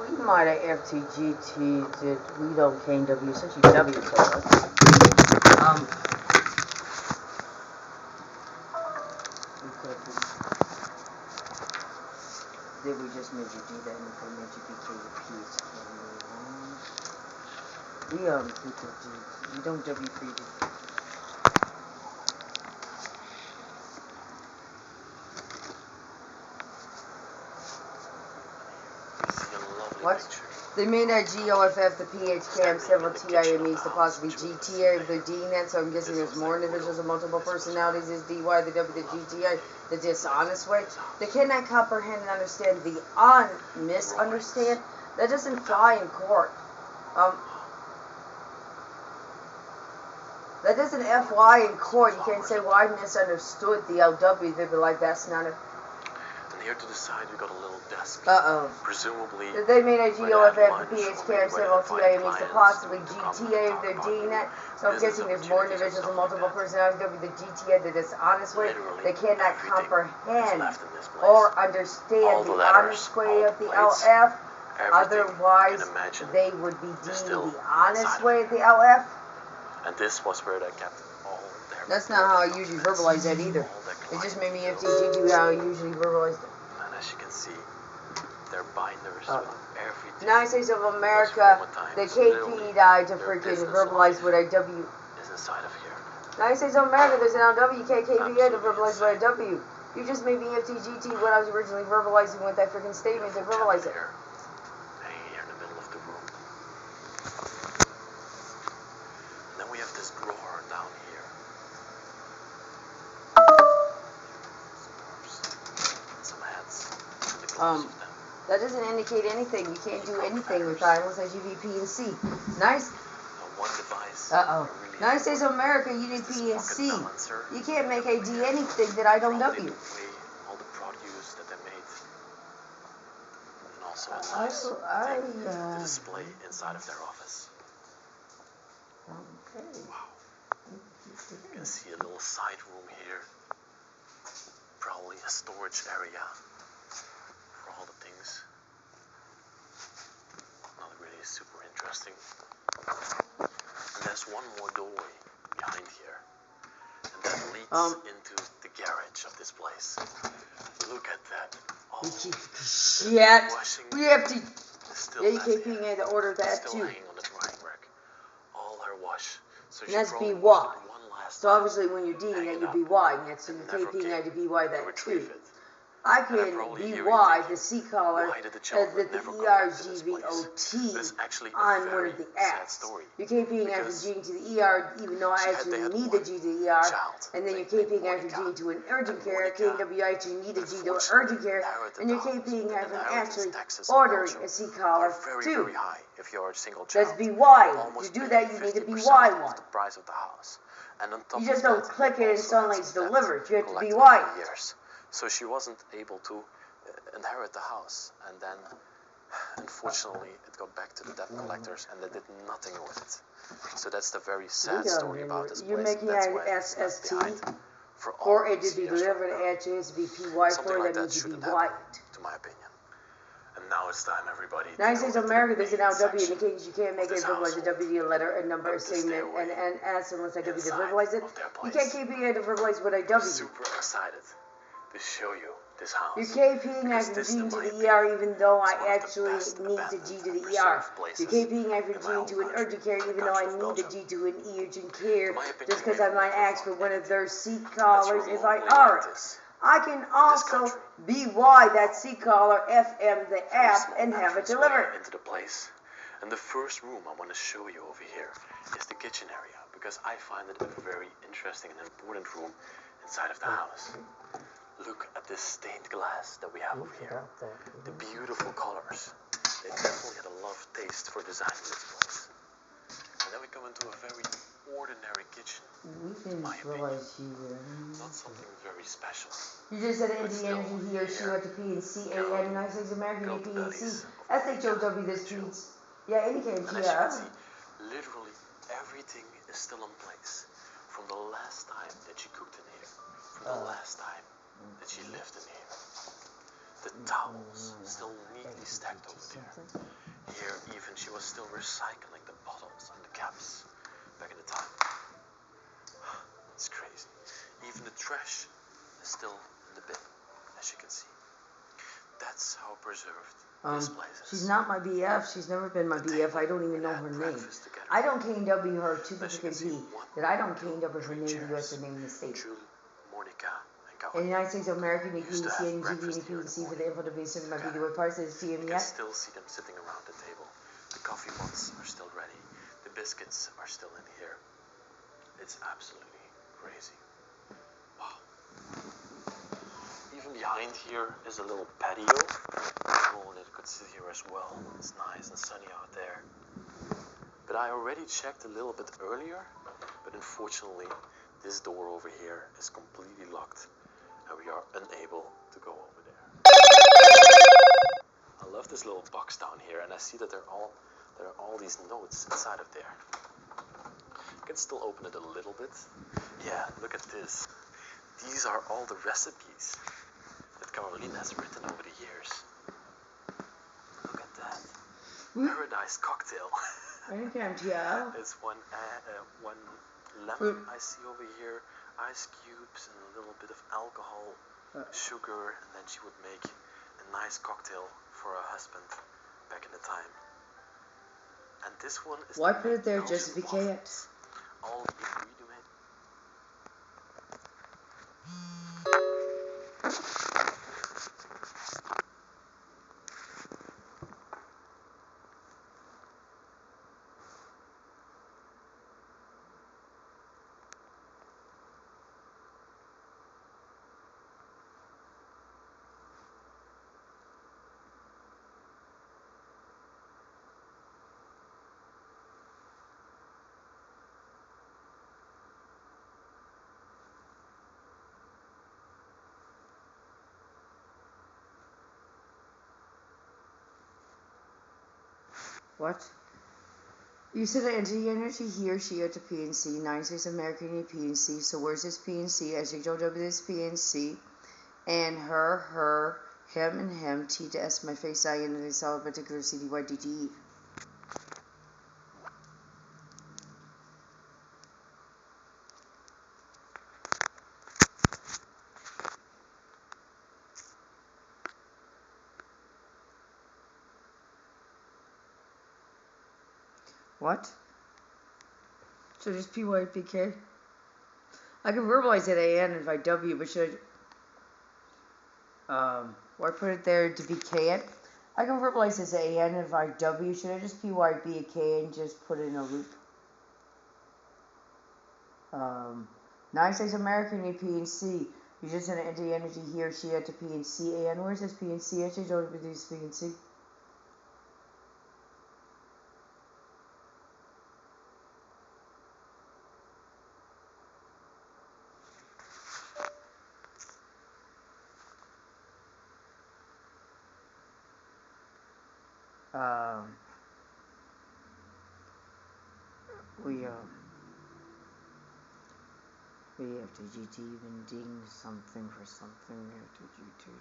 We might have FTGT did we don't KW since you W so did we just made you do that and we made you be KP? We don't W3. What? They may not GOFF, the PHCAM, several TIMEs, the possibly GTA if they're D'ing that, so I'm guessing there's more individuals and multiple personalities. There's DY, the W, the GTA, the dishonest way. They cannot comprehend and understand the misunderstand. That doesn't fly in court. That doesn't FY in court. You can't say, well, I misunderstood the LW. They'd be like, that's not a... Here to the side, we got a little desk. Presumably, they made a GOFF, the PHCAM, several TIMEs, the possibly GTA if they're D'ing that. So I'm guessing there's more individuals and multiple personalities. There'll be the GTA, the dishonest way. They cannot comprehend or understand the honest way of the LF. Otherwise, they would be deemed the honest way of the LF. And this was where they kept all their... That's not how I usually verbalize that either. It just made me FTGT how I usually verbalized it. And as you can see, their binders with everything. United States of America, the KP died to freaking verbalize what I W. Is inside of here. United States of America, there's an LW, KKPA to verbalize what I W. You just made me FTGT when I was originally verbalizing with that freaking statement to verbalize it. Hanging here in the middle of the room. most of them. That doesn't indicate anything. You can't do anything with I unless I give you P and C. Nice. One device. Really United States of America, you need P and C. You can't make AD anything that I don't W. All the produce that they made. And also a nice thing to display inside of their office. Okay. Wow. You can see a little side room here. Probably a storage area for all the things. Not really super interesting. And there's one more doorway behind here. And that leads into the garage of this place. Look at that. Oh, yeah, washing. we have to. Still Yeah, you can't being able to order that still too. hanging on the drying rack. All her wash. So And that's probably BY. washed it one last So time, obviously when you're D'ing hang that, it you up, BY, and that's so and you never can't being came able to BY to that retrieve too. it. I And I can probably hear BY it the C collar Why did the as children the never go back to this place? ERGVOT But it's actually a on one very of the sad apps. story. You can't being after Because G to the ER, even though I they actually had need the one G to the ER, child and then you named can't being after Monica. G to an urgent And care, Monica, KW actually need the G to an unfortunately, urgent care, inherited and you the can't house. being And having inheritance actually taxes in ordering Belgium a C are collar very, too. very high if you're a single That's child. BY. To Almost do paying that, you need to 50% BY of one. the price of the house. And on top You just of don't that, click it and also suddenly had it's some debt delivered. You have to collected BY over the it. years. So she wasn't able to inherit the house. And then, unfortunately, it got back to the debt collectors and they did nothing with it. So that's the very sad story about this You're place. making That's an why it's left SST behind for all for it to these be years delivered from now. at you. It's to be PY Something for like that that needs to be shouldn't Y. happen, to my opinion. And now it's time, everybody, to United go States of into America, the there's an main LW section indicates you can't make of it this verbalize a household, W, a letter, a number, a up the statement, stairway and S unless I W to inside verbalize it. of their You place. can't keep being able to verbalize what I I'm W. super excited to show you this house. You can't being because after this, G in to my the opinion, ER even though is I one of the actually best need the abandoned G to and the ER. preserved You places can't being after in G my own to an country, urgent care the even though I country of need the Belgium. G to an urgent care In my opinion, just because we I have might never ask for found one of anything their C that's collars if I remotely are like it. this I can in this also country. BY that C collar FM the Very app small and have it entranceway delivered. into the place. And the first room I want to show you over here is the kitchen area because I find it a very interesting and important room inside of the house. Look at this stained glass that we have over here. The beautiful colors. They definitely had a lot of taste for designing this place. And then we come into a very ordinary kitchen. We didn't my realize you were. Not something very special. You just said But ND still, Energy, he or she here, went to P and C, A Carol N, United States of America, built P the and C, bellies of SHOW, this and Jill. Pete. Yeah, any kind And of as you can yeah. see, literally everything is still in place from the last time that she cooked in here, from the last time that she lived in here. The towels still neatly stacked over there. Here, even she was still recycling the bottles and the caps back in the time. It's crazy. Even the trash is still in the bin, as you can see. That's how preserved this place is. She's not my BF. She's never been my BF. I don't even know her name. I don't KW her to the freaking P. That I don't KW her name, the US, her name in the state. Julie, Monica, and Kawa. In the United States of America, the Used to have PNC, and breakfast here in the GVNC for the morning. info to be sent by Together. BDY parts of the CM You can yet. still see them sitting around the table. The coffee pots are still ready. The biscuits are still in here. It's absolutely crazy. Wow. Even behind here is a little patio. Oh, that you could sit here as well. It's nice and sunny out there. But I already checked a little bit earlier, but unfortunately this door over here is completely locked and we are unable to go over there. I love this little box down here and I see that there are all these notes inside of there. I can still open it a little bit. Yeah, look at this. These are all the recipes that Caroline has written over the years. Look at that. Paradise cocktail. I can't tell. It's one lemon I see over here, ice cubes and a little bit of alcohol, sugar, and then she would make a nice cocktail for her husband back in the time. And this one is Why the put it there Belgian just to be waffles. chaos? All the ingredients. What? You said an anti-energy he or she at the PNC, 9 States American in PNC, so where's this PNC? SHOW this PNC, and her, him and him, T to S my face I and they saw a particular CDYDGE. What? So just PYPK? I can verbalize it AN if I W, but should I, why put it there to be K it? I can verbalize this AN if I W, should I just PYB a K and just put it in a loop? 9 States American EP and C. You just send an anti-energy he or she at to P and C. And where's this P and C? Actually, don't do this P and C. We have to GT even ding something for something. We have to GT.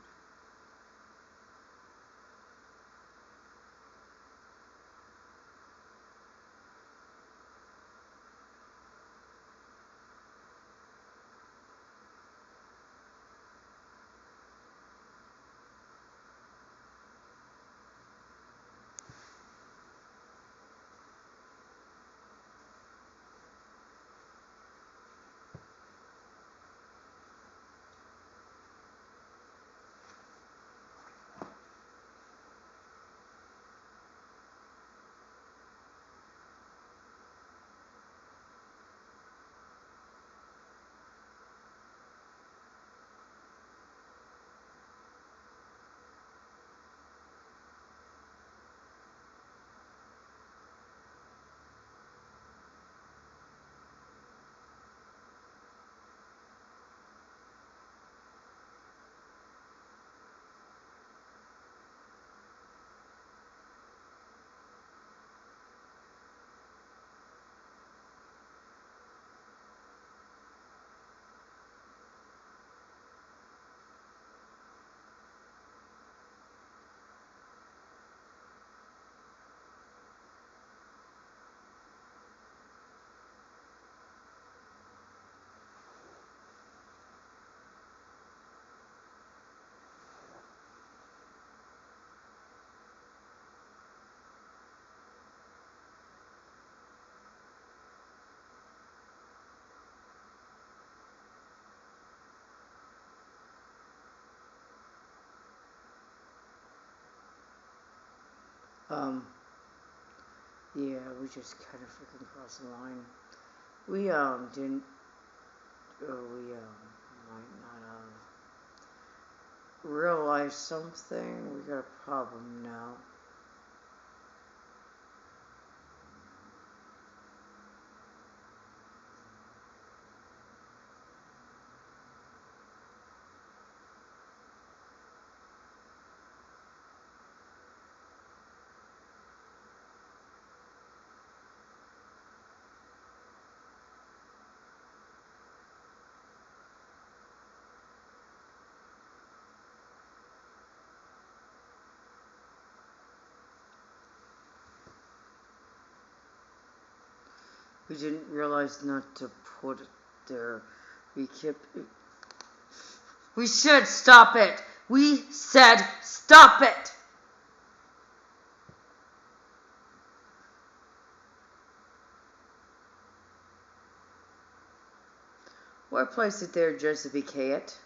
Yeah, we just kind of freaking crossed the line. We, didn't, might not have realized something. We got a problem now. We didn't realize not to put it there. We should stop it. We said stop it. Why place it there just to be it?